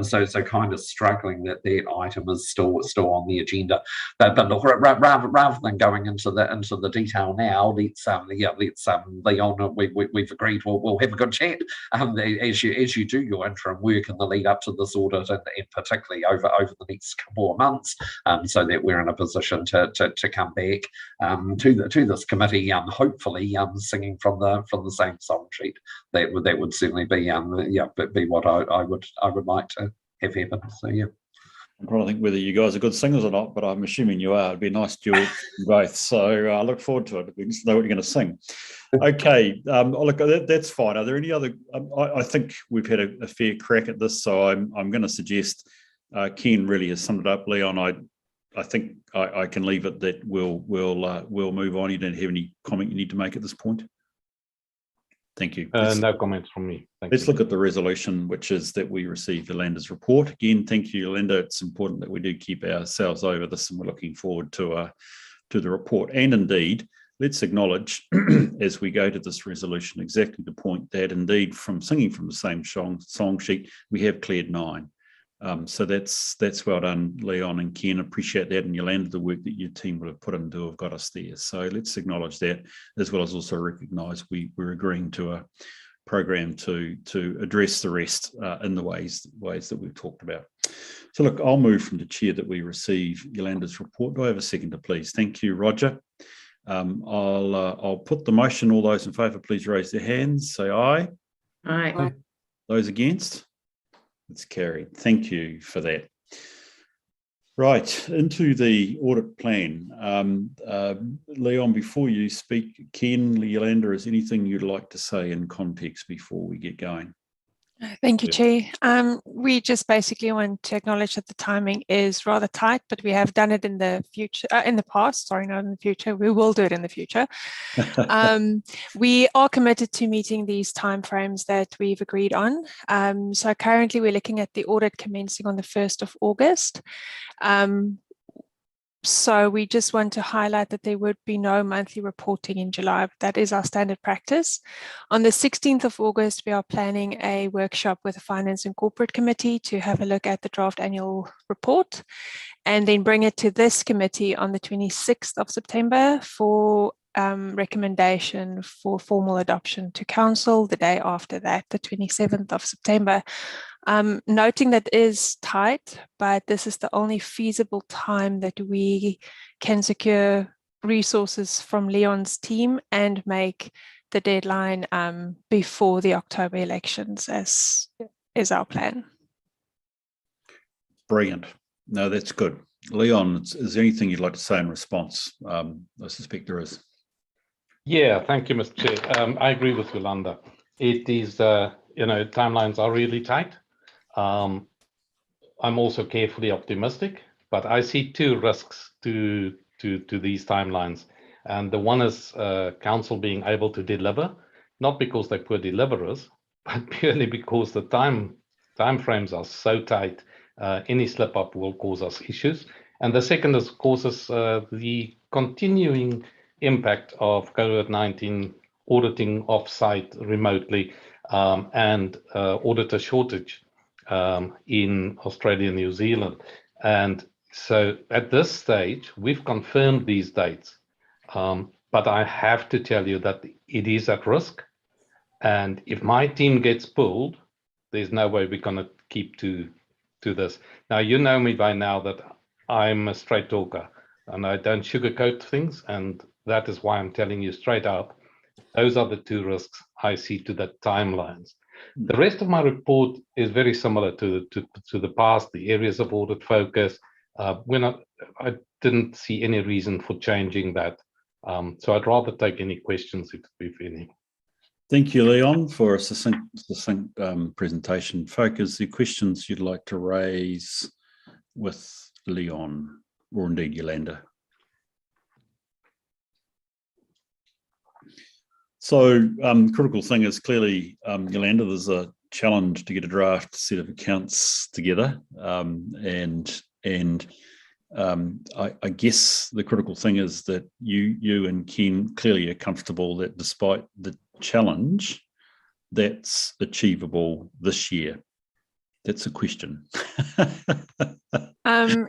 So kind of struggling that item is still on the agenda. But look, rather than going into the detail now, let's Leon, we've agreed we'll have a good chat as you do your interim work in the lead up to this audit, and particularly over the next couple of months, so that we're in a position to come back to this committee, hopefully singing from the same song sheet. That would certainly be what I would like to have happen. So yeah. I'm trying to think whether you guys are good singers or not, but I'm assuming you are. It'd be a nice duet both. So I look forward to it. We just know what you're going to sing. Okay, look, that's fine. Are there any other? I think we've had a fair crack at this, so I'm going to suggest Ken really has summed it up. Leon, I think I can leave it that we'll move on. You don't have any comment you need to make at this point? Thank you. No comments from me. Let's look at the resolution, which is that we receive Yolanda's report. Again, thank you, Yolanda. It's important that we do keep ourselves over this, and we're looking forward to the report. And indeed, let's acknowledge as we go to this resolution exactly the point that indeed, from singing from the same song sheet, we have cleared 9. So that's well done, Leon and Ken. Appreciate that, and Yolanda, the work that your team would have put in to have got us there. So let's acknowledge that, as well as also recognise we're agreeing to a program to address the rest in the ways that we've talked about. So look, I'll move from the chair that we receive Yolanda's report. Do I have a seconder, please? Thank you, Roger. I'll put the motion. All those in favour, please raise their hands. Say aye. Aye. Those against? It's carried. Thank you for that. Right, into the audit plan. Leon, before you speak, Ken, Yolanda, is anything you'd like to say in context before we get going? Thank you, Chair. We just basically want to acknowledge that the timing is rather tight, but we have done it in the future, in the past, sorry, not in the future. We will do it in the future. We are committed to meeting these timeframes that we've agreed on. So currently we're looking at the audit commencing on the 1st of August. So we just want to highlight that there would be no monthly reporting in July, but that is our standard practice. On the 16th of August, we are planning a workshop with the Finance and Corporate Committee to have a look at the draft annual report, and then bring it to this committee on the 26th of September for recommendation for formal adoption to council the day after that, the 27th of September. Noting that is tight, but this is the only feasible time that we can secure resources from Leon's team and make the deadline before the October elections, as is our plan. Brilliant. No, that's good. Leon, is there anything you'd like to say in response? I suspect there is. Yeah, thank you, Mr. Chair. I agree with Yolanda. It is, timelines are really tight. I'm also carefully optimistic, but I see two risks to these timelines. And the one is council being able to deliver, not because they're poor deliverers, but purely because the time frames are so tight. Any slip up will cause us issues. And the second is causes the continuing impact of COVID-19 auditing off-site remotely and auditor shortage in Australia and New Zealand. And so at this stage, we've confirmed these dates, but I have to tell you that it is at risk. And if my team gets pulled, there's no way we're going to keep to this. Now, you know me by now that I'm a straight talker and I don't sugarcoat things. And that is why I'm telling you straight out, those are the two risks I see to the timelines. The rest of my report is very similar to the past, the areas of audit focus. I didn't see any reason for changing that. So I'd rather take any questions if any. Thank you, Leon, for a succinct presentation. Folk, is there questions you'd like to raise with Leon or indeed Yolanda? So critical thing is clearly, Yolanda, there's a challenge to get a draft set of accounts together. I guess the critical thing is that you and Ken clearly are comfortable that despite the challenge, that's achievable this year. That's a question.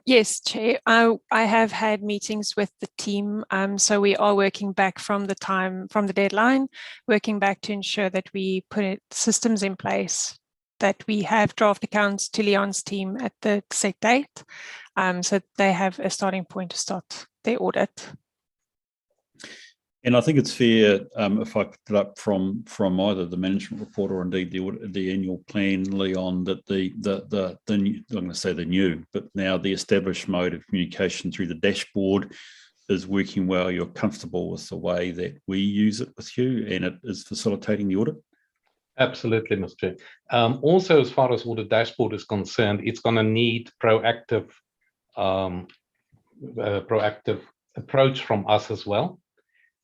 Yes, Chair. I have had meetings with the team. So we are working back from the deadline, working back to ensure that we put systems in place, that we have draft accounts to Leon's team at the set date. So they have a starting point to start their audit. And I think it's fair, if I picked it up from either the management report or indeed the annual plan, Leon, that the new, I'm going to say the new, but now the established mode of communication through the dashboard is working well. You're comfortable with the way that we use it with you, and it is facilitating the audit? Absolutely, Mr. Chair. Also, as far as audit dashboard is concerned, it's going to need proactive approach from us as well,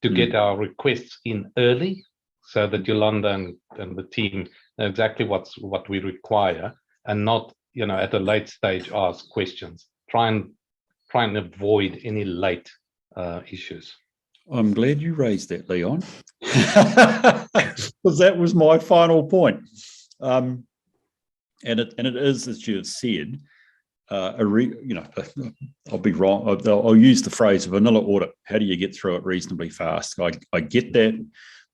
to get our requests in early, so that Yolanda and the team know exactly what we require, and not at a late stage ask questions. Try and avoid any late issues. I'm glad you raised that, Leon, because that was my final point. And it is, as you have said, I'll be wrong. I'll use the phrase vanilla audit. How do you get through it reasonably fast? I get that.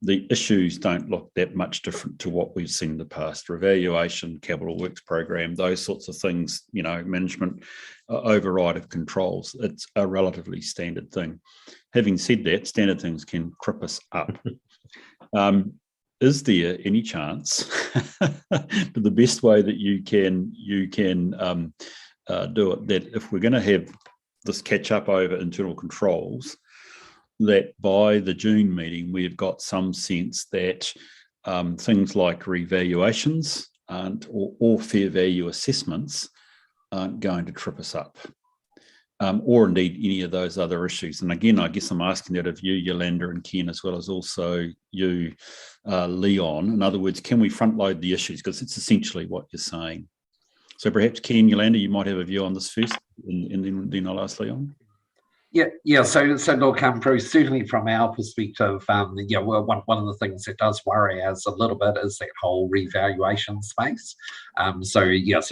The issues don't look that much different to what we've seen in the past. Revaluation, capital works program, those sorts of things, management override of controls. It's a relatively standard thing. Having said that, standard things can trip us up. Is there any chance that the best way that you can do it, that if we're going to have this catch up over internal controls, that by the June meeting we've got some sense that things like revaluations or fair value assessments aren't going to trip us up, or indeed any of those other issues? And again, I guess I'm asking that of you, Yolanda and Ken, as well as also you, Leon. In other words, can we front load the issues? Because it's essentially what you're saying. So perhaps Ken, Yolanda, you might have a view on this first, and then I'll ask Leon. Yeah. So look, Bruce, certainly from our perspective, well, one of the things that does worry us a little bit is that whole revaluation space. So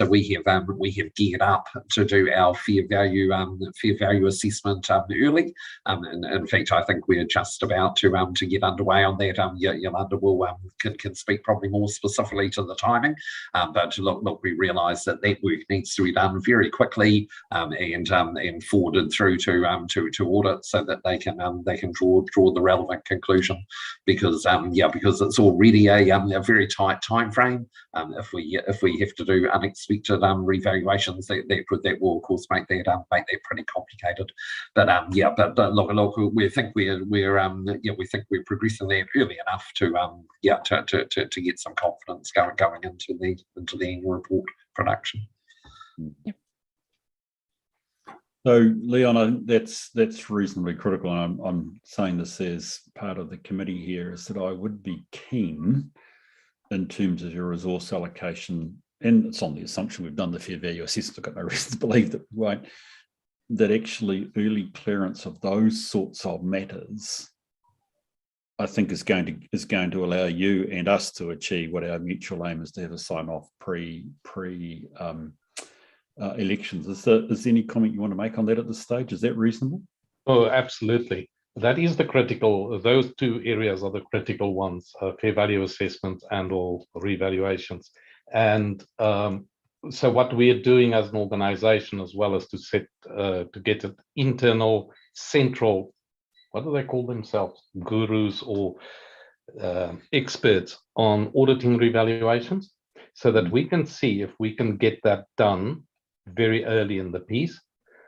we have geared up to do our fair value assessment early. And in fact, I think we're just about to get underway on that. Yolanda will can speak probably more specifically to the timing. But look, we realise that work needs to be done very quickly and forwarded through to audit so that they can draw the relevant conclusion, because it's already a very tight time frame. If we have to do unexpected revaluations, that will of course make that pretty complicated. But look, we think we're progressing that early enough to get some confidence going into the annual report production. Yep. So, Leon, that's reasonably critical, and I'm saying this as part of the committee here, is that I would be keen in terms of your resource allocation, and it's on the assumption we've done the fair value assessment. I've got no reason to believe that we won't, that actually early clearance of those sorts of matters, I think is going to allow you and us to achieve what our mutual aim is, to have a sign-off pre elections. Is there any comment you want to make on that at this stage? Is that reasonable? Oh, absolutely. That is the critical, those two areas are the critical ones, fair value assessment and all revaluations. And so what we're doing as an organization, as well as to get an internal central, what do they call themselves? Gurus or experts on auditing revaluations, so that we can see if we can get that done very early in the piece.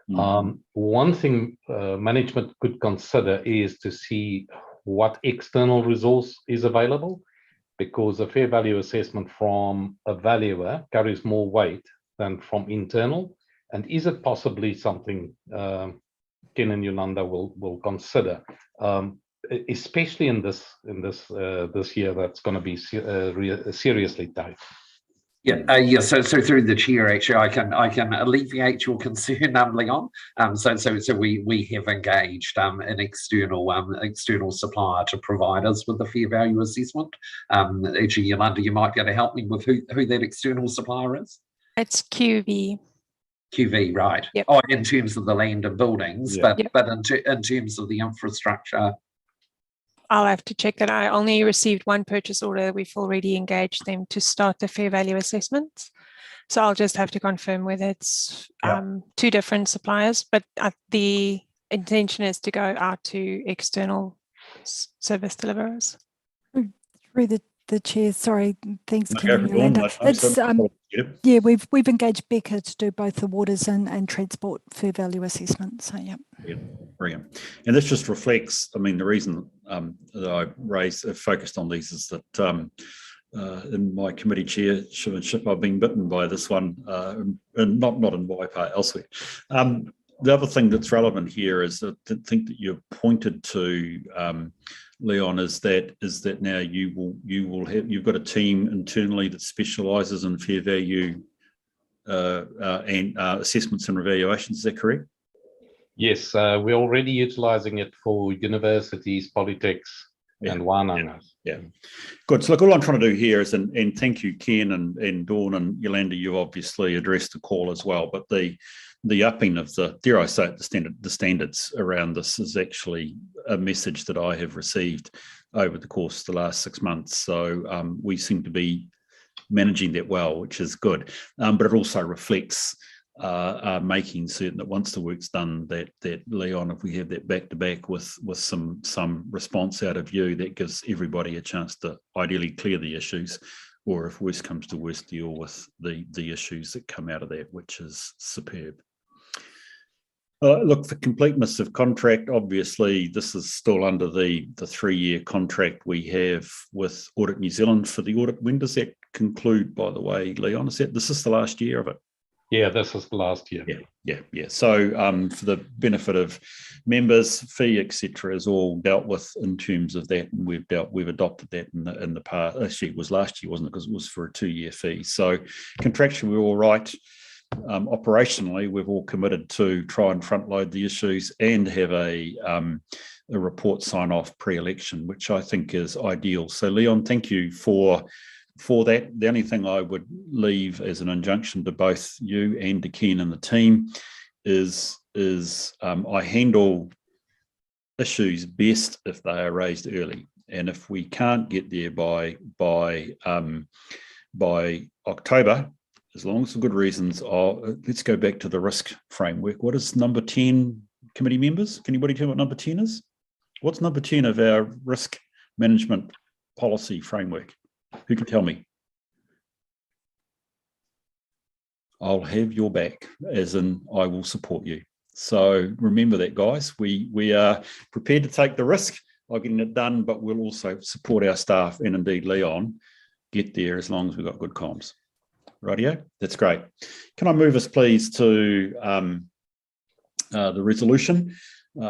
One thing management could consider is to see what external resource is available, because a fair value assessment from a valuer carries more weight than from internal. And is it possibly something Ken and Yolanda will consider, especially in this year that's going to be seriously tight? So through the chair, actually, I can alleviate your concern, Leon. So we have engaged an external supplier to provide us with the fair value assessment. Actually, Yolanda, you might be able to help me with who that external supplier is. It's QV. QV, right? Yep. Oh, in terms of the land and buildings, Yeah. but in terms of the infrastructure. I'll have to check that. I only received one purchase order. We've already engaged them to start the fair value assessment. So I'll just have to confirm whether it's two different suppliers, but the intention is to go out to external service deliverers. Through the chair, sorry, thanks, Okay, Ken and Yolanda. Yeah, we've engaged Becca to do both the waters and transport fair value assessments. So brilliant. And this just reflects, I mean, the reason that I focused on these is that in my committee chairship, I've been bitten by this one, and not in my part, elsewhere. The other thing that's relevant here is that I think that you've pointed to, Leon, is that now you've got a team internally that specialises in fair value and assessments and revaluations. Is that correct? Yes, we're already utilising it for universities, polytechs, and Wānanga. Yeah, good. So look, all I'm trying to do here is, and thank you, Ken and Dawn and Yolanda, you obviously addressed the call as well, but the upping of the, dare I say it, the standards around this is actually a message that I have received over the course of the last 6 months. So we seem to be managing that well, which is good. But it also reflects making certain that once the work's done, that Leon, if we have that back to back with some response out of you, that gives everybody a chance to ideally clear the issues, or if worst comes to worst, deal with the issues that come out of that, which is superb. Look, for completeness of contract, obviously this is still under the 3-year contract we have with Audit New Zealand for the audit. When does that conclude, by the way, Leon? Is this the last year of it? Yeah, this is the last year. Yeah. So for the benefit of members, fee, etc., is all dealt with in terms of that, and we've adopted that in the past. Actually, it was last year, wasn't it? Because it was for a 2-year fee. So contractually, we're all right. Operationally, we've all committed to try and front load the issues and have a report sign off pre-election, which I think is ideal. So Leon, thank you for for that. The only thing I would leave as an injunction to both you and to Ken and the team is I handle issues best if they are raised early, and if we can't get there by October, as long as for good reasons, let's go back to the risk framework. What is number 10, committee members? Can anybody tell me what number 10 is? What's number 10 of our risk management policy framework? Who can tell me? I'll have your back, as in I will support you. So remember that, guys. We are prepared to take the risk of getting it done, but we'll also support our staff and indeed Leon get there as long as we've got good comms. Rightio? That's great. Can I move us, please, to the resolution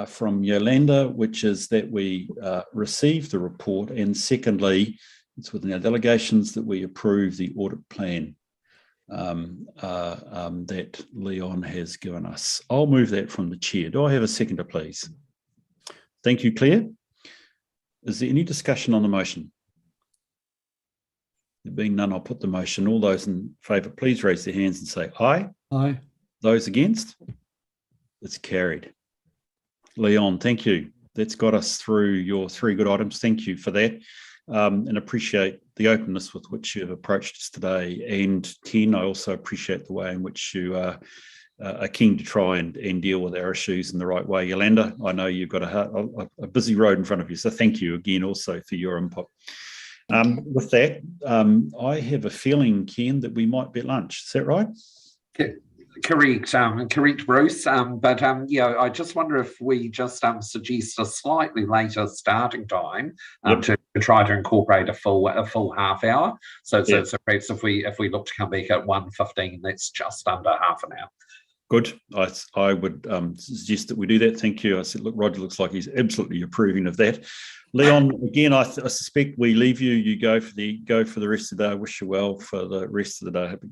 from Yolanda, which is that we receive the report, and secondly, it's within our delegations that we approve the audit plan that Leon has given us. I'll move that from the chair. Do I have a seconder, please? Thank you, Claire. Is there any discussion on the motion? There being none, I'll put the motion. All those in favour, please raise their hands and say aye. Aye. Those against? It's carried. Leon, thank you. That's got us through your 3 good items. Thank you for that. And appreciate the openness with which you've approached us today. And Ken, I also appreciate the way in which you are keen to try and deal with our issues in the right way. Yolanda, I know you've got a busy road in front of you, so thank you again also for your input. With that, I have a feeling, Ken, that we might be at lunch. Is that right? Okay. Correct, Bruce. Yeah, I just wonder if we just suggest a slightly later starting time to try to incorporate a full half hour. So perhaps if we look to come back at 1:15, that's just under half an hour. Good. I would suggest that we do that. Thank you. I said, look, Roger looks like he's absolutely approving of that. Leon, again, I suspect we leave you. You go for the rest of the day. I wish you well for the rest of the day. Hope it goes